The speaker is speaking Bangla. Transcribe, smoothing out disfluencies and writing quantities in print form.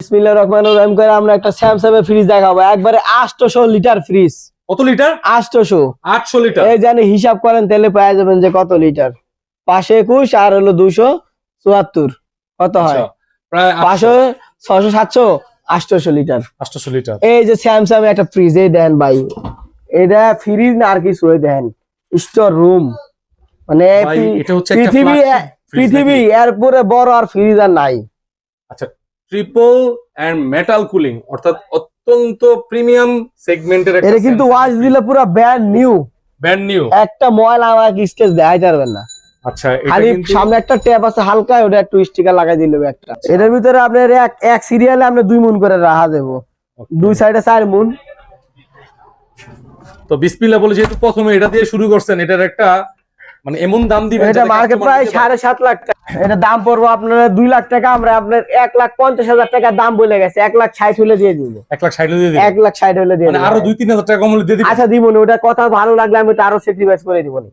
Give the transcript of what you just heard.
বিসমিল্লাহির রহমানির রহিম করে আমরা একটা স্যামসাং এর ফ্রিজ দেখাবো, একবারে 800 লিটার ফ্রিজ। কত লিটার? 800 লিটার। এই জানি হিসাব করেন তাহলে পেয়ে যাবেন যে কত লিটার। 521 আর হলো 274 কত হয়? প্রায় 500 600 700 800 লিটার। 800 লিটার। এই যে স্যামসাং একটা ফ্রিজ এই দেন ভাই, এটা ফ্রিজ না আর কিছু, এই দেন স্টোর রুম, মানে ভাই এটা হচ্ছে একটা পৃথিবী এরপরে বড় আর ফ্রিজ আর নাই। আচ্ছা, ট্রিপল এন্ড মেটাল কুলিং, অর্থাৎ অত্যন্ত প্রিমিয়াম সেগমেন্টের একটা। এটা কিন্তু ওয়াচ দিলে পুরো ব্র্যান্ড নিউ। একটা ময়লা আমাকে স্কেচ দেখাই পারবেন না। আচ্ছা, এটা খালি কিন্তু সামনে একটা ট্যাপ আছে হালকা, ওটা একটু স্টিকার লাগাই দিলে একটা। এটার ভিতরে আপনার এক সিরিয়ালে আপনি 2 মুন করে রাখা দেব, দুই সাইডে 4 মুন। তো বিসমিল্লাহ বলে যেহেতু প্রথমে এটা দিয়ে শুরু করছেন, এটার একটা মানে এমন দাম দিবেন এটা মার্কেট প্রায় 7.5 লাখ টাকা। এটা দাম পড়বো আপনার 2 লাখ টাকা, আমরা আপনার 1,50,000 টাকা দাম বলে গেছে, 1,60,000 হলে দিয়ে দিব। 1,60,000 দিয়ে দিবেন? 1,60,000 হলে দিয়ে মানে দিব। আরো 2-3 হাজার টাকা কমলে দিয়ে দিবেন? আচ্ছা দিব না, ওটা কথা ভালো লাগলে আমি ওটা আরো স্যাক্রিফাইস করে দিব না।